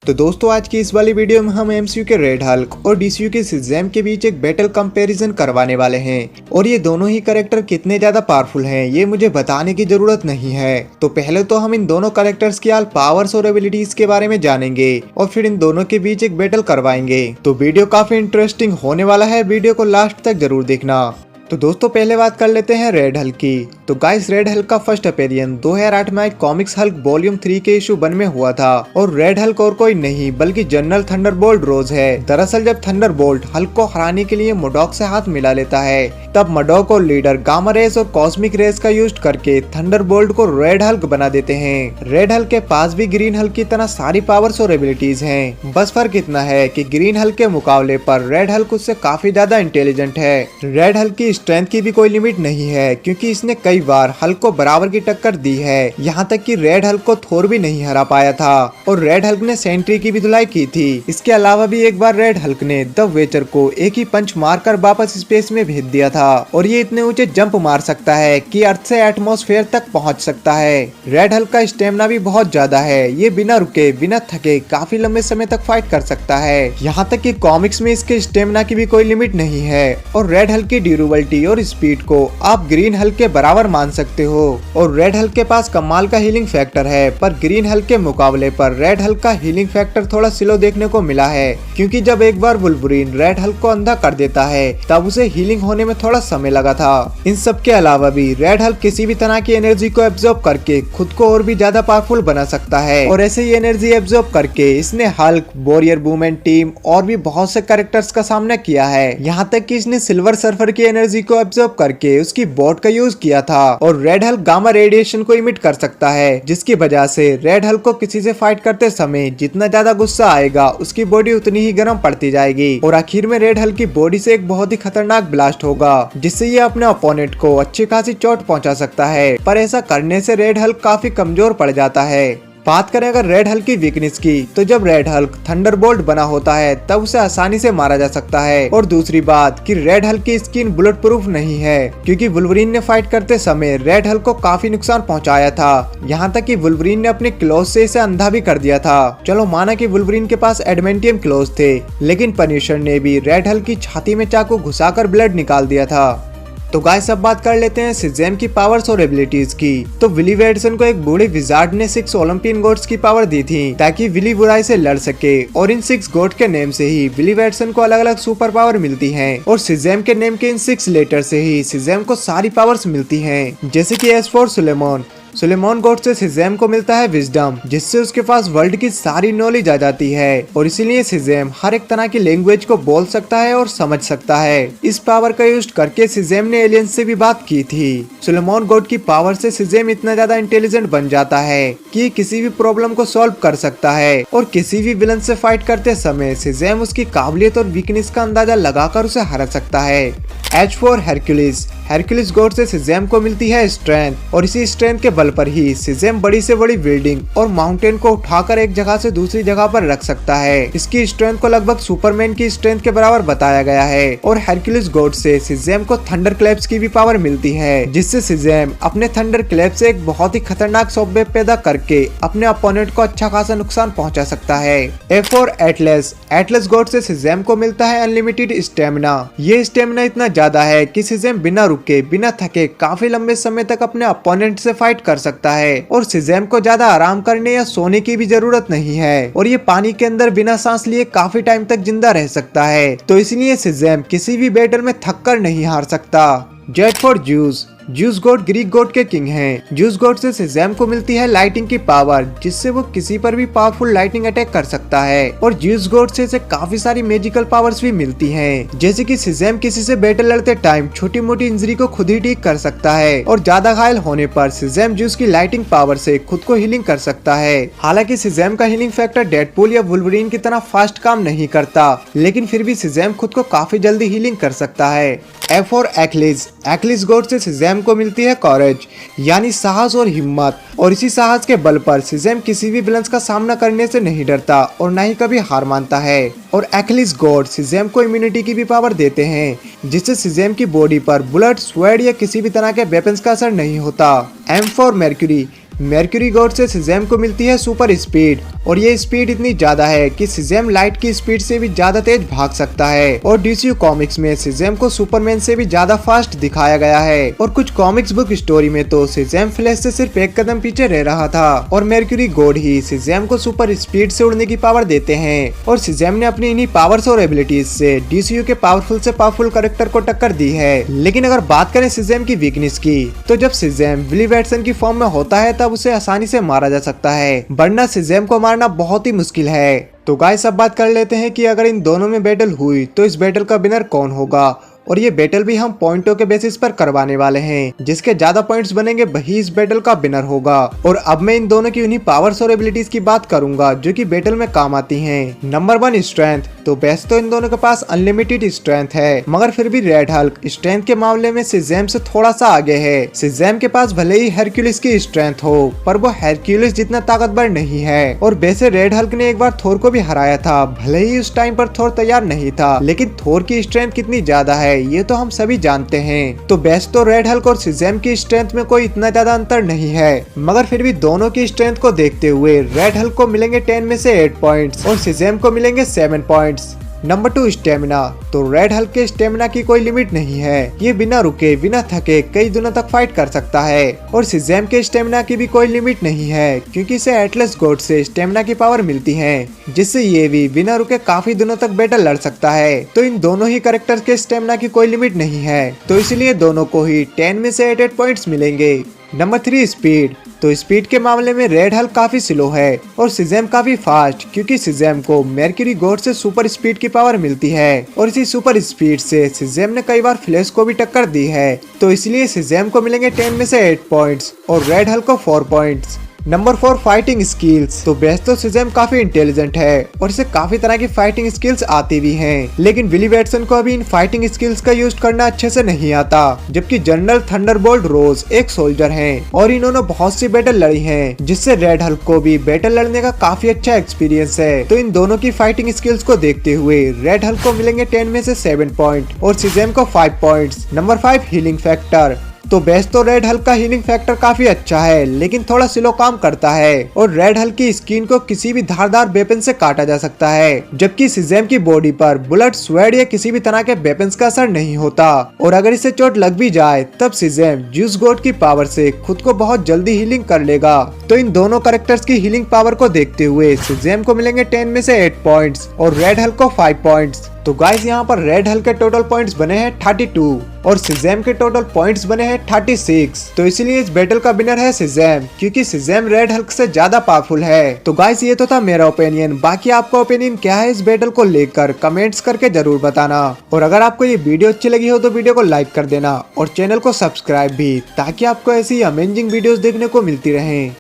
तो दोस्तों आज की इस वाली वीडियो में हम एमसीयू के रेड हल्क और डीसीयू के शेज़ैम के बीच एक बैटल कंपैरिजन करवाने वाले हैं और ये दोनों ही कैरेक्टर कितने ज्यादा पावरफुल हैं ये मुझे बताने की जरूरत नहीं है। तो पहले तो हम इन दोनों कैरेक्टर्स की पावर्स और एबिलिटीज के बारे में जानेंगे और फिर इन दोनों के बीच एक बैटल करवाएंगे। तो वीडियो काफी इंटरेस्टिंग होने वाला है, वीडियो को लास्ट तक जरूर देखना। तो दोस्तों पहले बात कर लेते हैं रेड हल्क की। तो गाइस रेड हल्क का फर्स्ट अपीयरेंस 2008 में कॉमिक्स हल्क वॉल्यूम 3 के इशू 1 में हुआ था और रेड हल्क और कोई नहीं बल्कि जनरल थंडरबोल्ट रोज है। दरअसल जब थंडरबोल्ट हल्क को हराने के लिए मोडॉक से हाथ मिला लेता है तब मोडॉक और लीडर गामा रेस और कॉस्मिक रेस का यूज करके थंडरबोल्ट को रेड हल्क बना देते हैं। रेड हल्क के पास भी ग्रीन हल्क की तरह सारी पावर्स और एबिलिटीज हैं। बस फर्क इतना है कि ग्रीन हल्क के मुकाबले पर रेड हल्क उससे काफी ज्यादा इंटेलिजेंट है। रेड हल्क की स्ट्रेंथ की भी कोई लिमिट नहीं है क्योंकि इसने कई बार हल्क को बराबर की टक्कर दी है। यहाँ तक कि रेड हल्क को थोर भी नहीं हरा पाया था और रेड हल्क ने सेंट्री की भी धुलाई की थी। इसके अलावा भी एक बार रेड हल्क ने द वेचर को एक ही पंच मारकर वापस स्पेस में भेज दिया था और ये इतने ऊंचे जंप मार सकता है कि अर्थ से एटमॉस्फेयर तक पहुंच सकता है। रेड हल्क का स्टेमिना भी बहुत ज्यादा है, ये बिना रुके बिना थके काफी लंबे समय तक फाइट कर सकता है। यहाँ तक कि कॉमिक्स में इसके स्टेमिना की भी कोई लिमिट नहीं है और रेड हल्क की ड्यूरेबिलिटी और स्पीड को आप ग्रीन हल्क के बराबर मान सकते हो। और रेड हल्क के पास कमाल का हीलिंग फैक्टर है पर ग्रीन हल्क के मुकाबले पर रेड हल्क का हीलिंग फैक्टर थोड़ा स्लो देखने को मिला है क्योंकि जब एक बार वुल्वरीन रेड हल्क को अंधा कर देता है तब उसे हीलिंग होने में थोड़ा समय लगा था। इन सब के अलावा भी रेड हल्क किसी भी तरह की एनर्जी को एब्जॉर्ब करके खुद को और भी ज्यादा पावरफुल बना सकता है और ऐसे ही एनर्जी एब्जॉर्ब करके इसने हल्क, वॉरियर वुमेन टीम और भी बहुत से कैरेक्टर्स का सामना किया है। यहाँ तक कि इसने सिल्वर सर्फर की एनर्जी को एब्जॉर्ब करके उसकी बॉट का यूज किया था और रेड हल्क गामा रेडिएशन को इमिट कर सकता है जिसकी वजह से रेड हल्क को किसी से फाइट करते समय जितना ज्यादा गुस्सा आएगा उसकी बॉडी उतनी ही गर्म पड़ती जाएगी और आखिर में रेड हल्क की बॉडी से एक बहुत ही खतरनाक ब्लास्ट होगा जिससे ये अपने ओपोनेंट को अच्छी खासी चोट पहुंचा सकता है। पर ऐसा करने से रेड हल्क काफी कमजोर पड़ जाता है। बात करें अगर रेड हल्क की वीकनेस की तो जब रेड हल्क थंडरबोल्ट बना होता है तब उसे आसानी से मारा जा सकता है। और दूसरी बात कि रेड हल्क की स्किन बुलेट प्रूफ नहीं है क्योंकि वुल्वरीन ने फाइट करते समय रेड हल्क को काफी नुकसान पहुंचाया था। यहाँ तक कि वुल्वरीन ने अपने क्लोज से इसे अंधा भी कर दिया था। चलो माना कि वुल्वरीन के पास एडमेंटियम क्लोज थे लेकिन पनिशर ने भी रेड हल्क की छाती में चाकू घुसाकर ब्लड निकाल दिया था। तो गाइस अब बात कर लेते हैं शेज़ैम की पावर्स और एबिलिटीज की। तो विली वेडसन को एक बूढ़े विजार्ड ने 6 ओलंपियन गॉड्स की पावर दी थी ताकि विली बुराई से लड़ सके और इन 6 गॉड के नेम से ही विली वेडसन को अलग अलग सुपर पावर मिलती हैं और शेज़ैम के नेम के इन 6 लेटर से ही शेज़ैम को सारी पावर्स मिलती हैं। जैसे कि एस फॉर सुलेमान गॉड से शेज़ैम को मिलता है विजडम जिससे उसके पास वर्ल्ड की सारी नॉलेज आ जाती है और इसीलिए शेज़ैम हर एक तरह की लैंग्वेज को बोल सकता है और समझ सकता है। इस पावर का यूज करके शेज़ैम ने एलियंस से भी बात की थी। सुलेमान गॉड की पावर से शेज़ैम इतना ज्यादा इंटेलिजेंट बन जाता है कि किसी भी प्रॉब्लम को सॉल्व कर सकता है और किसी भी विलन से फाइट करते समय शेज़ैम उसकी काबिलियत और वीकनेस का अंदाजा लगाकर उसे हरा सकता है। एच फॉर हेरक्यूलिस गॉड से शेज़ैम को मिलती है स्ट्रेंथ और इसी स्ट्रेंथ के बल पर ही शेज़ैम बड़ी से बड़ी बिल्डिंग और माउंटेन को उठाकर एक जगह से दूसरी जगह पर रख सकता है। इसकी स्ट्रेंथ को लगभग सुपरमैन की स्ट्रेंथ के बराबर बताया गया है। और हेरक्यूलिस गॉड से शेज़ैम को थंडर क्लैप्स की भी पावर मिलती है जिससे शेज़ैम अपने थंडर क्लैप से एक बहुत ही खतरनाक शॉकवेव पैदा करके अपने अपोनेंट को अच्छा खासा नुकसान पहुंचा सकता है। ए फॉर एटलस गॉड से शेज़ैम को मिलता है अनलिमिटेड स्टेमिना। ये स्टेमिना इतना ज्यादा है कि शेज़ैम बिना रुके बिना थके काफी लंबे समय तक अपने अपोनेंट से फाइट कर सकता है और शेज़ैम को ज्यादा आराम करने या सोने की भी जरूरत नहीं है और ये पानी के अंदर बिना सांस लिए काफी टाइम तक जिंदा रह सकता है। तो इसलिए शेज़ैम किसी भी बैटल में थक कर नहीं हार सकता। Jet for juice God Greek God के किंग हैं। ज्यूस गॉड से शेज़ैम को मिलती है लाइटिंग की पावर जिससे वो किसी पर भी पावरफुल लाइटिंग अटैक कर सकता है और ज्यूस गॉड से इसे काफी सारी मैजिकल पावर्स भी मिलती हैं जैसे कि शेज़ैम किसी से बैटल लड़ते टाइम छोटी मोटी इंजरी को खुद ही ठीक कर सकता है और ज्यादा घायल होने पर शेज़ैम ज्यूस की लाइटिंग पावर से खुद को हीलिंग कर सकता है। हालांकि शेज़ैम का हीलिंग फैक्टर डेडपूल या वुल्वरीन की तरह फास्ट काम नहीं करता लेकिन फिर भी शेज़ैम खुद को काफी जल्दी हीलिंग कर सकता है। ए फॉर एक्लिस गॉड से शेज़ैम को मिलती है कॉरेज यानी साहस और हिम्मत और इसी साहस के बल पर शेज़ैम किसी भी विलन्स का सामना करने से नहीं डरता और न ही कभी हार मानता है। और एक्लिस गॉड शेज़ैम को इम्यूनिटी की भी पावर देते हैं जिससे शेज़ैम की बॉडी पर बुलेट, स्वेड या किसी भी तरह के वेपन्स का असर नहीं होता। एम फॉर मर्क्यूरी गॉड से सिजेम को मिलती है सुपर स्पीड, और ये स्पीड इतनी ज्यादा है कि सिजेम लाइट की स्पीड से भी ज्यादा तेज भाग सकता है। और डीसीयू कॉमिक्स में सिजेम को सुपरमैन से भी ज्यादा फास्ट दिखाया गया है, और कुछ कॉमिक्स बुक स्टोरी में तो सिजेम फ्लैश से सिर्फ एक कदम पीछे रह रहा था, और मर्क्यूरी गॉड ही सिजेम को सुपर स्पीड से उड़ने की पावर देते हैं। और सिजेम ने अपनी इन्हीं पावर्स और एबिलिटीज से डीसीयू के पावरफुल से पावरफुल कैरेक्टर को टक्कर दी है। लेकिन अगर बात करें सिजेम की वीकनेस की, तो जब सिजेम विली बैटसन की फॉर्म में होता है तब उसे आसानी से मारा जा सकता है, वरना सिजेम को मारना बहुत ही मुश्किल है। तो गाइस अब बात कर लेते हैं कि अगर इन दोनों में बैटल हुई तो इस बैटल का विनर कौन होगा, और ये बैटल भी हम पॉइंटों के बेसिस पर करवाने वाले हैं। जिसके ज्यादा पॉइंट्स बनेंगे वही इस बैटल का विनर होगा। और अब मैं इन दोनों की उन्हीं पावर्स और एबिलिटीज की बात करूंगा जो कि बैटल में काम आती हैं। Number 1 strength. तो वैसे तो इन दोनों के पास अनलिमिटेड स्ट्रेंथ है, मगर फिर भी रेड हल्क स्ट्रेंथ के मामले में सिजेम से थोड़ा सा आगे है। सिजेम के पास भले ही हेरक्यूलिस की स्ट्रेंथ हो, पर वो हेरक्यूलिस जितना ताकतवर नहीं है। और वैसे रेड हल्क ने एक बार थोर को भी हराया था, भले ही उस टाइम पर थोर तैयार नहीं था, लेकिन थोर की स्ट्रेंथ कितनी ज्यादा है ये तो हम सभी जानते हैं। तो बेस्ट तो रेड हल्क और सिजेम की स्ट्रेंथ में कोई इतना ज्यादा अंतर नहीं है, मगर फिर भी दोनों की स्ट्रेंथ को देखते हुए रेड हल्क को मिलेंगे 10 में से 8 पॉइंट्स और सिजेम को मिलेंगे 7 पॉइंट्स। Number 2 stamina. तो रेड हल्क के स्टेमिना की कोई लिमिट नहीं है, ये बिना रुके बिना थके कई दिनों तक फाइट कर सकता है। और सिजेम के स्टेमिना की भी कोई लिमिट नहीं है, क्योंकि इसे एटलस गॉड से स्टेमिना की पावर मिलती है, जिससे ये भी बिना रुके काफी दिनों तक बैटल लड़ सकता है। तो इन दोनों ही कैरेक्टर्स के स्टेमिना की कोई लिमिट नहीं है, तो इसलिए दोनों को ही 10 में से 8 पॉइंट्स मिलेंगे। Number 3 speed. तो स्पीड के मामले में रेड हल्क काफी स्लो है और सिजेम काफी फास्ट, क्योंकि सिजेम को मर्क्यूरी गॉड से सुपर स्पीड की पावर मिलती है, और इसी सुपर स्पीड से सिजेम ने कई बार फ्लैश को भी टक्कर दी है। तो इसलिए सिजेम को मिलेंगे 10 में से 8 पॉइंट्स और रेड हल्क को 4 पॉइंट्स। Number 4 fighting skills. तो बेस्ट तो सिजेम काफी इंटेलिजेंट है और इसे काफी तरह की फाइटिंग स्किल्स आती भी हैं, लेकिन विली बैटसन को अभी इन फाइटिंग स्किल्स का यूज करना अच्छे से नहीं आता। जबकि जनरल थंडरबोल्ट रोज एक सोल्जर हैं और इन्होंने बहुत सी बैटल लड़ी हैं, जिससे रेड हल्क को भी बैटल लड़ने का काफी अच्छा एक्सपीरियंस है। तो इन दोनों की फाइटिंग स्किल्स को देखते हुए रेड हल्क को मिलेंगे 10 में से 7 पॉइंट और सिजेम को 5 पॉइंट्स। Number 5 healing factor. तो बेस्ट तो रेड हल्क का हीलिंग फैक्टर काफी अच्छा है, लेकिन थोड़ा स्लो काम करता है, और रेड हल्क की स्किन को किसी भी धारदार वेपन से काटा जा सकता है, जबकि सिजेम की बॉडी पर बुलेट, स्वेड या किसी भी तरह के वेपन्स का असर नहीं होता। और अगर इसे चोट लग भी जाए तब सिजेम ज्यूस गॉड की पावर से खुद को बहुत जल्दी हीलिंग कर लेगा। तो इन दोनों कैरेक्टर्स की हीलिंग पावर को देखते हुए सिजेम को मिलेंगे 10 में से 8 पॉइंट्स और रेड हल्क को 5 पॉइंट्स। तो गाइस यहाँ पर रेड हल्क के टोटल पॉइंट्स बने हैं 32 और सिजेम के टोटल पॉइंट्स बने हैं 36। तो इसीलिए इस बैटल का विनर है सिजेम, क्योंकि सिजेम रेड हल्क से ज्यादा पावरफुल है। तो गाइस ये तो था मेरा ओपिनियन, बाकी आपका ओपिनियन क्या है इस बैटल को लेकर कमेंट्स करके जरूर बताना। और अगर आपको ये वीडियो अच्छी लगी हो तो वीडियो को लाइक कर देना और चैनल को सब्सक्राइब भी, ताकि आपको ऐसी अमेजिंग वीडियोस देखने को मिलती रहे।